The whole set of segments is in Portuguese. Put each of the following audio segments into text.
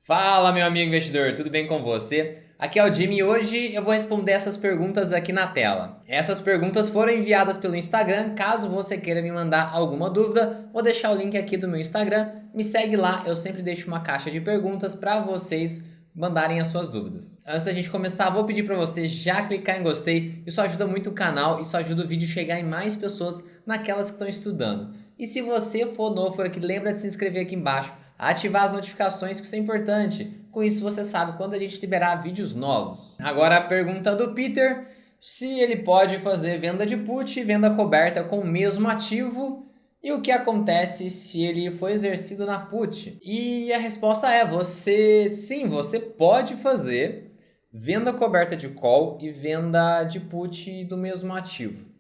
Fala, meu amigo investidor, tudo bem com você? Aqui é o Jimmy e hoje eu vou responder essas perguntas aqui na tela. Essas perguntas foram enviadas pelo Instagram. Caso você queira me mandar alguma dúvida, vou deixar o link aqui do meu Instagram. Me segue lá, eu sempre deixo uma caixa de perguntas para vocês mandarem as suas dúvidas. Antes da gente começar, vou pedir para você já clicar em gostei. Isso ajuda muito o canal, isso ajuda o vídeo a chegar em mais pessoas naquelas que estão estudando. E se você for novo por aqui, lembra de se inscrever aqui embaixo, ativar as notificações, que isso é importante. Com isso você sabe quando a gente liberar vídeos novos. Agora a pergunta do Peter, se ele pode fazer venda de put e venda coberta com o mesmo ativo e o que acontece se ele for exercido na put. E a resposta é, você pode fazer venda coberta de call e venda de put do mesmo ativo.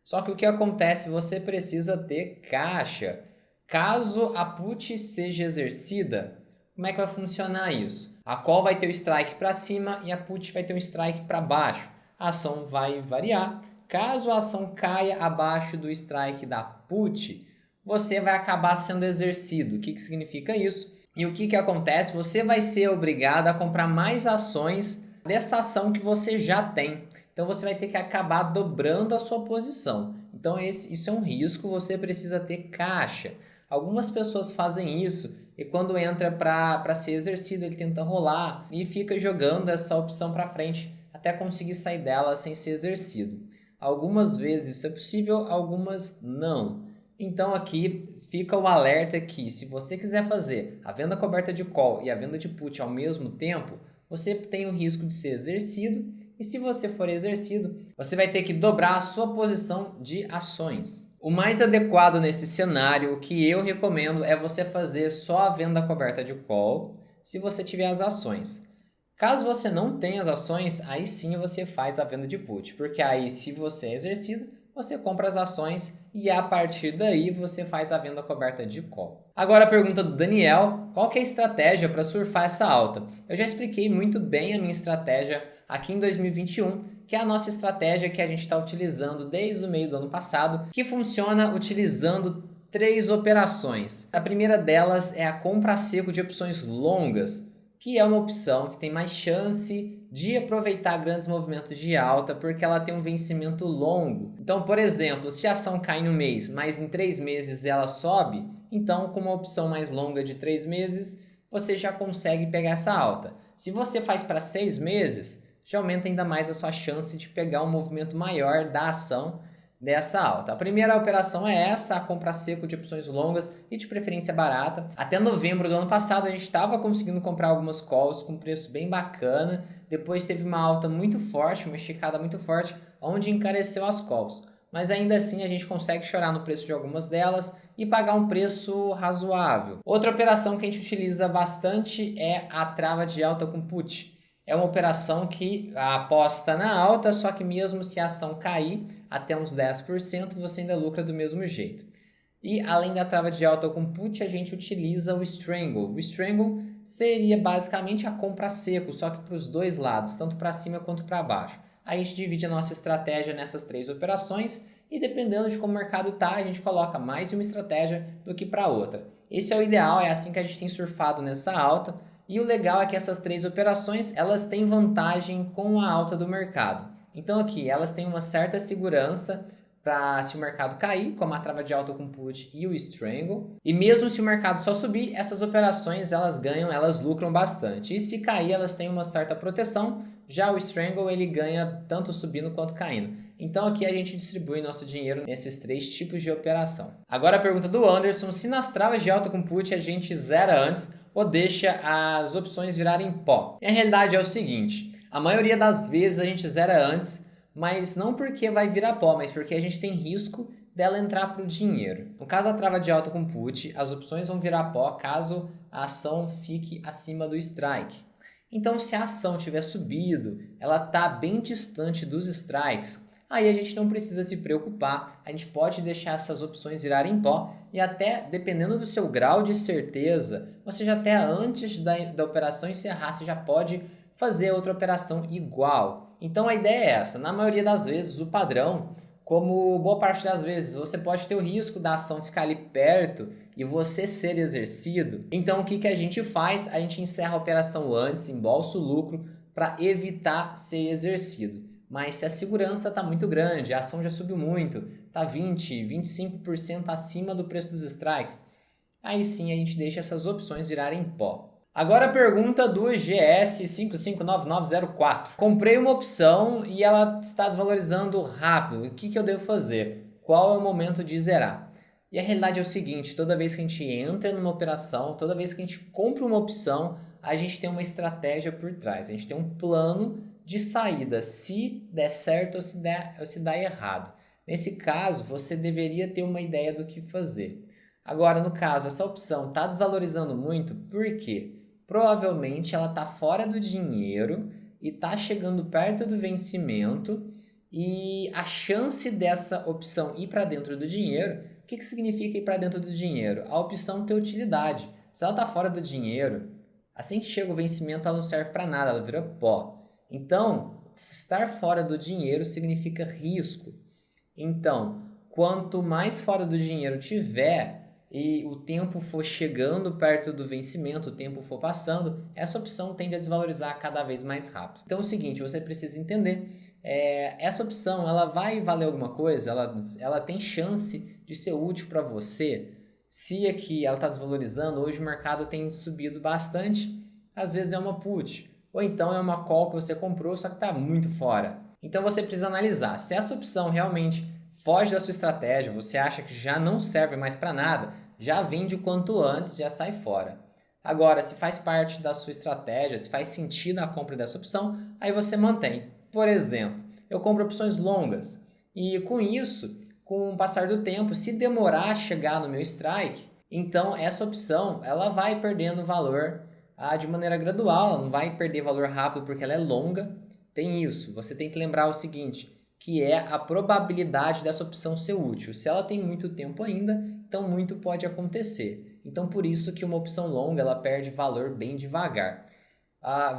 Só que o que acontece, você precisa ter caixa. Caso a put seja exercida, como é que vai funcionar isso? A call vai ter o strike para cima e a put vai ter um strike para baixo. A ação vai variar. Caso a ação caia abaixo do strike da put, você vai acabar sendo exercido. O que significa isso? E o que acontece? Você vai ser obrigado a comprar mais ações dessa ação que você já tem. Então você vai ter que acabar dobrando a sua posição. Então isso é um risco, você precisa ter caixa. Algumas pessoas fazem isso e quando entra para ser exercido, ele tenta rolar e fica jogando essa opção para frente até conseguir sair dela sem ser exercido. Algumas vezes isso é possível, algumas não. Então aqui fica o alerta que se você quiser fazer a venda coberta de call e a venda de put ao mesmo tempo, você tem o risco de ser exercido e se você for exercido, você vai ter que dobrar a sua posição de ações. O mais adequado nesse cenário, o que eu recomendo é você fazer só a venda coberta de call se você tiver as ações. Caso você não tenha as ações, aí sim você faz a venda de put, porque aí se você é exercido, você compra as ações e a partir daí você faz a venda coberta de call. Agora a pergunta do Daniel, qual que é a estratégia para surfar essa alta? Eu já expliquei muito bem a minha estratégia aqui em 2021, que é a nossa estratégia que a gente está utilizando desde o meio do ano passado, que funciona utilizando 3 operações. A primeira delas é a compra a seco de opções longas, que é uma opção que tem mais chance de aproveitar grandes movimentos de alta porque ela tem um vencimento longo. Então, por exemplo, se a ação cai no mês, mas em 3 meses ela sobe, então com uma opção mais longa de 3 meses, você já consegue pegar essa alta. Se você faz para 6 meses, já aumenta ainda mais a sua chance de pegar um movimento maior da ação dessa alta. A primeira operação é essa, a compra seco de opções longas e de preferência barata. Até novembro do ano passado a gente estava conseguindo comprar algumas calls com preço bem bacana. Depois teve uma alta muito forte, uma esticada muito forte, onde encareceu as calls. Mas ainda assim a gente consegue chorar no preço de algumas delas e pagar um preço razoável. Outra operação que a gente utiliza bastante é a trava de alta com put. É uma operação que aposta na alta, só que mesmo se a ação cair até uns 10%, você ainda lucra do mesmo jeito. E além da trava de alta com put, a gente utiliza o strangle. O strangle seria basicamente a compra seco, só que para os dois lados, tanto para cima quanto para baixo. Aí a gente divide a nossa estratégia nessas 3 operações e dependendo de como o mercado está, a gente coloca mais uma estratégia do que para outra. Esse é o ideal, é assim que a gente tem surfado nessa alta. E o legal é que essas 3 operações, elas têm vantagem com a alta do mercado. Então aqui, elas têm uma certa segurança para se o mercado cair, como a trava de alta com put e o strangle. E mesmo se o mercado só subir, essas operações elas ganham, elas lucram bastante. E se cair, elas têm uma certa proteção. Já o strangle ele ganha tanto subindo quanto caindo. Então aqui a gente distribui nosso dinheiro nesses 3 tipos de operação. Agora a pergunta do Anderson, se nas travas de alta com put a gente zera antes ou deixa as opções virarem pó? E a realidade é o seguinte, a maioria das vezes a gente zera antes, mas não porque vai virar pó, mas porque a gente tem risco dela entrar para o dinheiro. No caso da trava de alta com put, as opções vão virar pó caso a ação fique acima do strike. Então se a ação tiver subido, ela está bem distante dos strikes, aí a gente não precisa se preocupar, a gente pode deixar essas opções virarem pó e até, dependendo do seu grau de certeza, você já até antes da operação encerrar, você já pode fazer outra operação igual. Então a ideia é essa, na maioria das vezes o padrão, como boa parte das vezes, você pode ter o risco da ação ficar ali perto e você ser exercido, então o que a gente faz? A gente encerra a operação antes, embolsa o lucro para evitar ser exercido. Mas se a segurança está muito grande, a ação já subiu muito, está 20, 25% acima do preço dos strikes, aí sim a gente deixa essas opções virarem pó. Agora a pergunta do GS559904. Comprei uma opção e ela está desvalorizando rápido. O que eu devo fazer? Qual é o momento de zerar? E a realidade é o seguinte, toda vez que a gente entra numa operação, toda vez que a gente compra uma opção, a gente tem uma estratégia por trás. A gente tem um plano de saída, se der certo ou se der errado. Nesse caso, você deveria ter uma ideia do que fazer. Agora, no caso, essa opção está desvalorizando muito, por quê? Provavelmente ela está fora do dinheiro e está chegando perto do vencimento e a chance dessa opção ir para dentro do dinheiro, o que significa ir para dentro do dinheiro? A opção ter utilidade. Se ela está fora do dinheiro, assim que chega o vencimento ela não serve para nada, ela vira pó. Então, estar fora do dinheiro significa risco. Então, quanto mais fora do dinheiro tiver e o tempo for chegando perto do vencimento, o tempo for passando, essa opção tende a desvalorizar cada vez mais rápido. Então é o seguinte, você precisa entender, essa opção ela vai valer alguma coisa? Ela tem chance de ser útil para você? Se aqui ela está desvalorizando, hoje o mercado tem subido bastante, às vezes é uma put, ou então é uma call que você comprou, só que está muito fora. Então você precisa analisar se essa opção realmente foge da sua estratégia, você acha que já não serve mais para nada, já vende o quanto antes, já sai fora. Agora, se faz parte da sua estratégia, se faz sentido a compra dessa opção, aí você mantém. Por exemplo, eu compro opções longas e com isso, com o passar do tempo, se demorar a chegar no meu strike, então essa opção ela vai perdendo valor de maneira gradual, ela não vai perder valor rápido porque ela é longa. Tem isso, você tem que lembrar o seguinte, que é a probabilidade dessa opção ser útil. Se ela tem muito tempo ainda, então muito pode acontecer. Então por isso que uma opção longa ela perde valor bem devagar.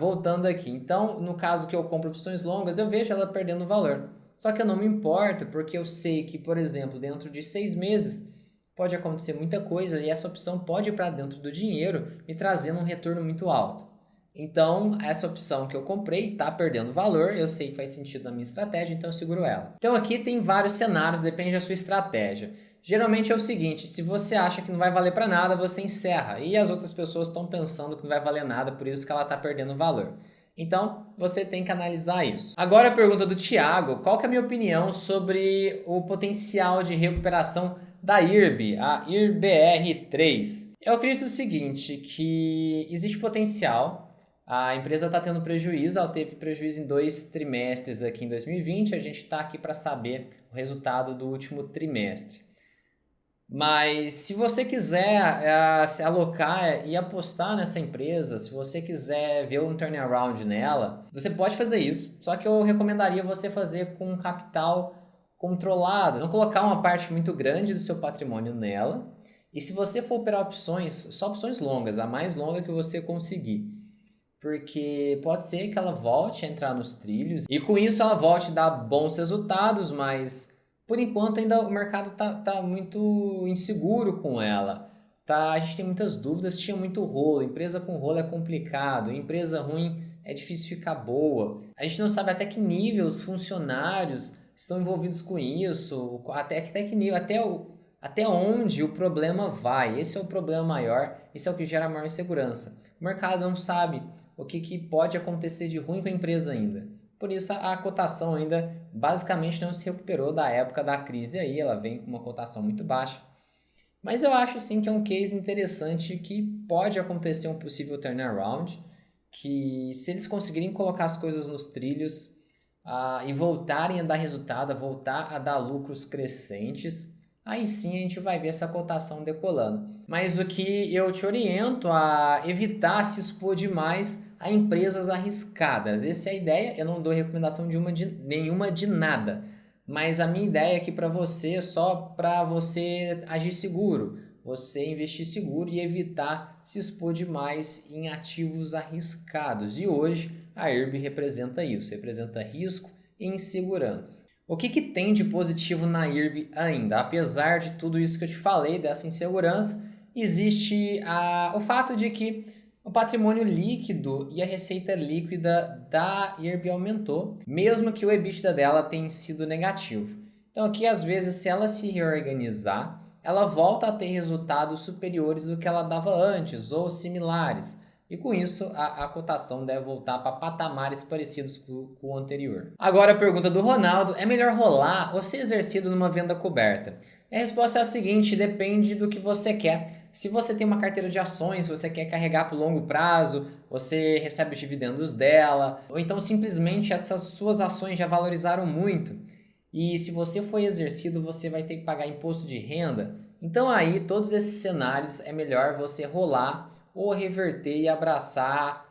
Voltando aqui, então no caso que eu compro opções longas, eu vejo ela perdendo valor. Só que eu não me importo porque eu sei que, por exemplo, dentro de 6 meses pode acontecer muita coisa e essa opção pode ir para dentro do dinheiro me trazendo um retorno muito alto. Então, essa opção que eu comprei está perdendo valor, eu sei que faz sentido na minha estratégia, então eu seguro ela. Então aqui tem vários cenários, depende da sua estratégia. Geralmente é o seguinte, se você acha que não vai valer para nada, você encerra. E as outras pessoas estão pensando que não vai valer nada, por isso que ela está perdendo valor. Então, você tem que analisar isso. Agora a pergunta do Thiago, qual que é a minha opinião sobre o potencial de recuperação da IRB, a IRBR3? Eu acredito o seguinte, que existe potencial. A empresa está tendo prejuízo, ela teve prejuízo em 2 trimestres aqui em 2020, a gente está aqui para saber o resultado do último trimestre. Mas se você quiser se alocar e apostar nessa empresa, se você quiser ver um turnaround nela, você pode fazer isso, só que eu recomendaria você fazer com um capital controlado, não colocar uma parte muito grande do seu patrimônio nela, e se você for operar opções, só opções longas, a mais longa que você conseguir. Porque pode ser que ela volte a entrar nos trilhos e com isso ela volte a dar bons resultados, mas por enquanto ainda o mercado tá muito inseguro com ela. A gente tem muitas dúvidas, tinha muito rolo, empresa com rolo é complicado, empresa ruim é difícil ficar boa. A gente não sabe até que nível os funcionários estão envolvidos com isso, até que nível, até onde o problema vai. Esse é o problema maior, isso é o que gera maior insegurança. O mercado não sabe o que pode acontecer de ruim com a empresa ainda. Por isso a cotação ainda basicamente não se recuperou da época da crise aí, ela vem com uma cotação muito baixa. Mas eu acho sim que é um case interessante que pode acontecer um possível turnaround, que se eles conseguirem colocar as coisas nos trilhos e voltarem a dar resultado, a voltar a dar lucros crescentes, aí sim a gente vai ver essa cotação decolando. Mas o que eu te oriento a evitar se expor demais a empresas arriscadas. Essa é a ideia, eu não dou recomendação nenhuma de nada. Mas a minha ideia aqui para você é só para você agir seguro, você investir seguro e evitar se expor demais em ativos arriscados. E hoje a IRB representa isso, representa risco e insegurança. O que tem de positivo na IRB ainda? Apesar de tudo isso que eu te falei, dessa insegurança, existe o fato de que o patrimônio líquido e a receita líquida da IRB aumentou, mesmo que o EBITDA dela tenha sido negativo. Então aqui, às vezes, se ela se reorganizar, ela volta a ter resultados superiores do que ela dava antes ou similares. E com isso, a cotação deve voltar para patamares parecidos com o anterior. Agora a pergunta do Ronaldo: é melhor rolar ou ser exercido numa venda coberta? A resposta é a seguinte: depende do que você quer. Se você tem uma carteira de ações, você quer carregar para o longo prazo, você recebe os dividendos dela, ou então simplesmente essas suas ações já valorizaram muito. E se você foi exercido, você vai ter que pagar imposto de renda. Então aí, todos esses cenários, é melhor você rolar ou reverter e abraçar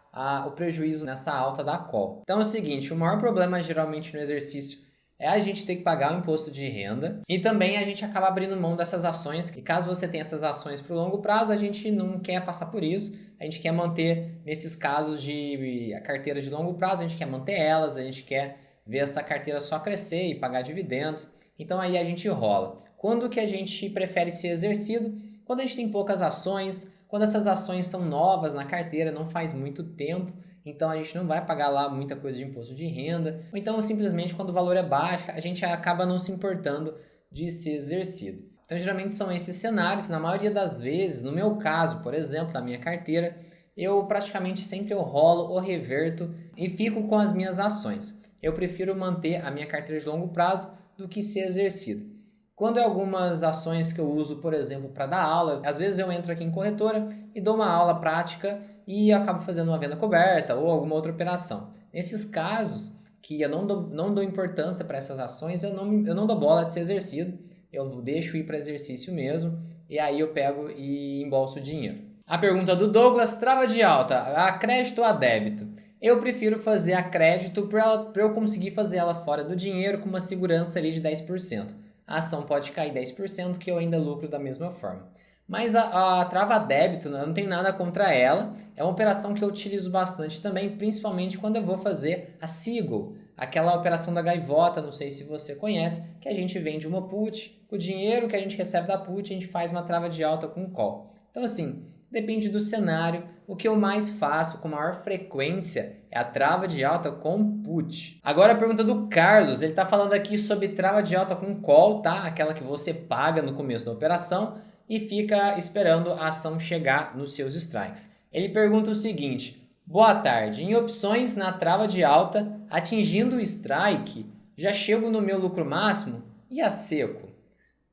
o prejuízo nessa alta da call. Então é o seguinte, o maior problema geralmente no exercício é a gente ter que pagar o imposto de renda e também a gente acaba abrindo mão dessas ações. E caso você tenha essas ações para o longo prazo, a gente não quer passar por isso. A gente quer manter, nesses casos de a carteira de longo prazo, a gente quer manter elas, a gente quer ver essa carteira só crescer e pagar dividendos. Então aí a gente rola. Quando que a gente prefere ser exercido? Quando a gente tem poucas ações, quando essas ações são novas na carteira, não faz muito tempo, então a gente não vai pagar lá muita coisa de imposto de renda, ou então simplesmente quando o valor é baixo, a gente acaba não se importando de ser exercido. Então geralmente são esses cenários, na maioria das vezes, no meu caso, por exemplo, na minha carteira, eu praticamente sempre rolo ou reverto e fico com as minhas ações. Eu prefiro manter a minha carteira de longo prazo do que ser exercido. Quando é algumas ações que eu uso, por exemplo, para dar aula, às vezes eu entro aqui em corretora e dou uma aula prática e acabo fazendo uma venda coberta ou alguma outra operação. Nesses casos que eu não dou importância para essas ações, eu não dou bola de ser exercido, eu deixo ir para exercício mesmo e aí eu pego e embolso o dinheiro. A pergunta do Douglas: trava de alta, a crédito ou a débito? Eu prefiro fazer a crédito para eu conseguir fazer ela fora do dinheiro com uma segurança ali de 10%. A ação pode cair 10% que eu ainda lucro da mesma forma. Mas a trava débito, eu não tenho nada contra ela. É uma operação que eu utilizo bastante também, principalmente quando eu vou fazer a Seagull, aquela operação da gaivota, não sei se você conhece, que a gente vende uma put, com o dinheiro que a gente recebe da put, a gente faz uma trava de alta com call. Então assim, depende do cenário. O que eu mais faço com maior frequência é a trava de alta com put. Agora a pergunta do Carlos, ele está falando aqui sobre trava de alta com call, tá? Aquela que você paga no começo da operação e fica esperando a ação chegar nos seus strikes. Ele pergunta o seguinte: boa tarde, em opções na trava de alta, atingindo o strike, já chego no meu lucro máximo e a seco?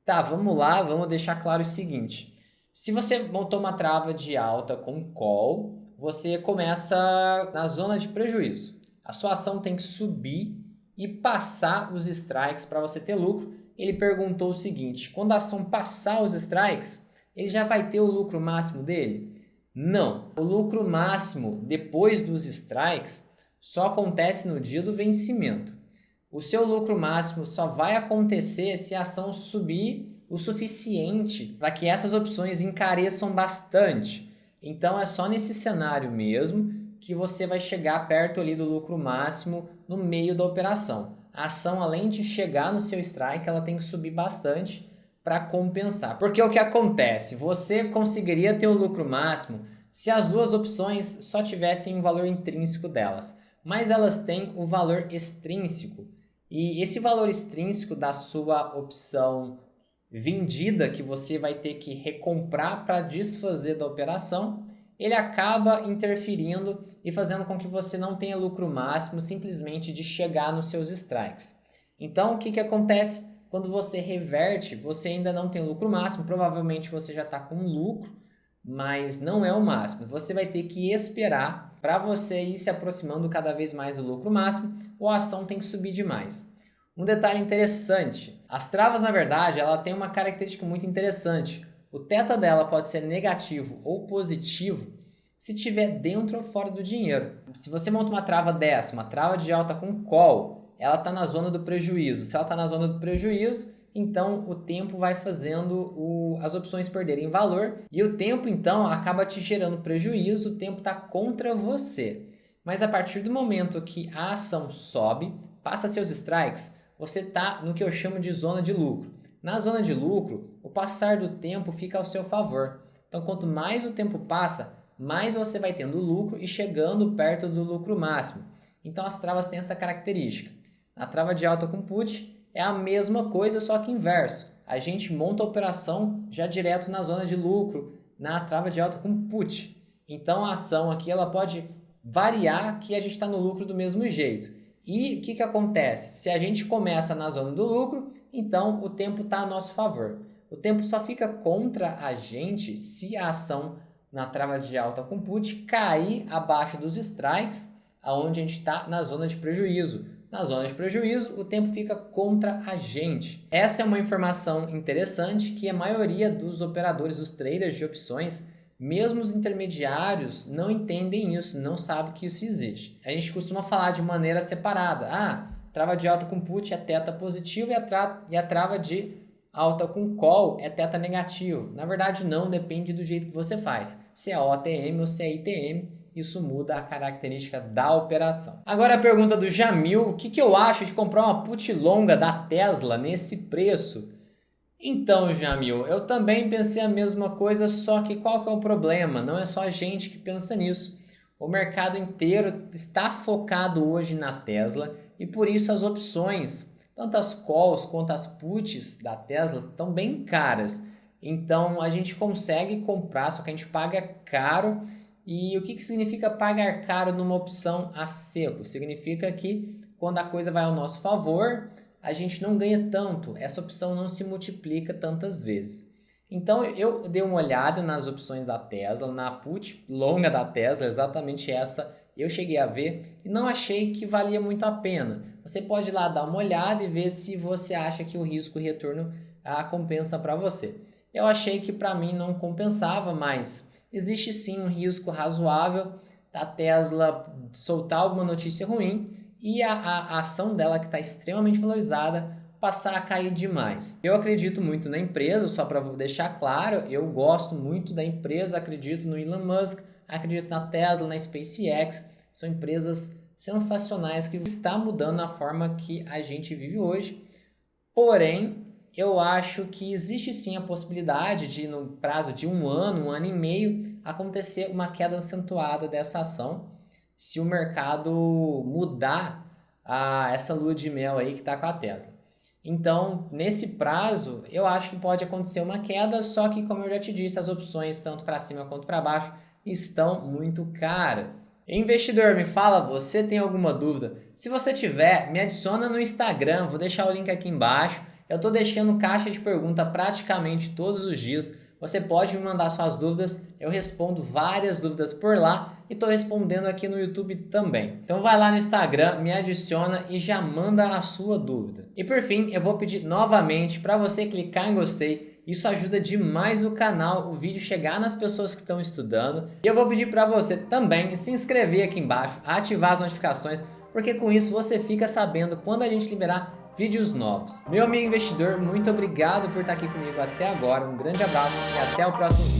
Tá, vamos lá, vamos deixar claro o seguinte. Se você montou uma trava de alta com call, você começa na zona de prejuízo. A sua ação tem que subir e passar os strikes para você ter lucro. Ele perguntou o seguinte: quando a ação passar os strikes, ele já vai ter o lucro máximo dele? Não. O lucro máximo depois dos strikes só acontece no dia do vencimento. O seu lucro máximo só vai acontecer se a ação subir o suficiente para que essas opções encareçam bastante. Então é só nesse cenário mesmo que você vai chegar perto ali do lucro máximo no meio da operação. A ação, além de chegar no seu strike, ela tem que subir bastante para compensar. Porque o que acontece? Você conseguiria ter o lucro máximo se as duas opções só tivessem o valor intrínseco delas, mas elas têm o valor extrínseco. E esse valor extrínseco da sua opção vendida, que você vai ter que recomprar para desfazer da operação, ele acaba interferindo e fazendo com que você não tenha lucro máximo simplesmente de chegar nos seus strikes. Então, o que acontece? Quando você reverte, você ainda não tem lucro máximo, provavelmente você já está com lucro, mas não é o máximo. Você vai ter que esperar para você ir se aproximando cada vez mais do lucro máximo, ou a ação tem que subir demais. Um detalhe interessante, as travas, na verdade, ela tem uma característica muito interessante. O θ dela pode ser negativo ou positivo se estiver dentro ou fora do dinheiro. Se você monta uma trava dessa, uma trava de alta com call, ela está na zona do prejuízo. Se ela está na zona do prejuízo, então o tempo vai fazendo as opções perderem valor e o tempo então acaba te gerando prejuízo, o tempo está contra você. Mas a partir do momento que a ação sobe, passa seus strikes, você está no que eu chamo de zona de lucro. Na zona de lucro, o passar do tempo fica ao seu favor. Então, quanto mais o tempo passa, mais você vai tendo lucro e chegando perto do lucro máximo. Então, as travas têm essa característica. A trava de alta com put é a mesma coisa, só que inverso. A gente monta a operação já direto na zona de lucro, na trava de alta com put. Então, a ação aqui ela pode variar que a gente está no lucro do mesmo jeito. E o que acontece? Se a gente começa na zona do lucro, então o tempo está a nosso favor. O tempo só fica contra a gente se a ação na trava de alta com put cair abaixo dos strikes, aonde a gente está na zona de prejuízo. Na zona de prejuízo, o tempo fica contra a gente. Essa é uma informação interessante que a maioria dos operadores, os traders de opções, mesmo os intermediários, não entendem isso, não sabem que isso existe. A gente costuma falar de maneira separada. Trava de alta com put é teta positivo e a trava de alta com call é teta negativo. Na verdade, não, depende do jeito que você faz. Se é OTM ou se é ITM, isso muda a característica da operação. Agora a pergunta do Jamil, o que eu acho de comprar uma put longa da Tesla nesse preço? Então, Jamil, eu também pensei a mesma coisa, só que qual que é o problema? Não é só a gente que pensa nisso. O mercado inteiro está focado hoje na Tesla e por isso as opções, tanto as calls quanto as puts da Tesla, estão bem caras. Então a gente consegue comprar, só que a gente paga caro. E o que significa pagar caro numa opção a seco? Significa que quando a coisa vai ao nosso favor, a gente não ganha tanto, essa opção não se multiplica tantas vezes. Então eu dei uma olhada nas opções da Tesla, na put longa da Tesla, exatamente essa eu cheguei a ver e não achei que valia muito a pena. Você pode ir lá dar uma olhada e ver se você acha que o risco e retorno compensa para você. Eu achei que para mim não compensava, mas existe sim um risco razoável da Tesla soltar alguma notícia ruim e a ação dela, que está extremamente valorizada, passar a cair demais. Eu acredito muito na empresa, só para deixar claro, eu gosto muito da empresa, acredito no Elon Musk, acredito na Tesla, na SpaceX, são empresas sensacionais que estão mudando a forma que a gente vive hoje. Porém, eu acho que existe sim a possibilidade de, no prazo de um ano e meio, acontecer uma queda acentuada dessa ação, se o mercado mudar essa lua de mel aí que está com a Tesla. Então, nesse prazo, eu acho que pode acontecer uma queda, só que, como eu já te disse, as opções, tanto para cima quanto para baixo, estão muito caras. Investidor, me fala, você tem alguma dúvida? Se você tiver, me adiciona no Instagram, vou deixar o link aqui embaixo. Eu estou deixando caixa de pergunta praticamente todos os dias. Você pode me mandar suas dúvidas, eu respondo várias dúvidas por lá e estou respondendo aqui no YouTube também. Então vai lá no Instagram, me adiciona e já manda a sua dúvida. E por fim, eu vou pedir novamente para você clicar em gostei. Isso ajuda demais o canal, o vídeo chegar nas pessoas que estão estudando. E eu vou pedir para você também se inscrever aqui embaixo, ativar as notificações, porque com isso você fica sabendo quando a gente liberar vídeos novos. Meu amigo investidor, muito obrigado por estar aqui comigo até agora. Um grande abraço e até o próximo vídeo.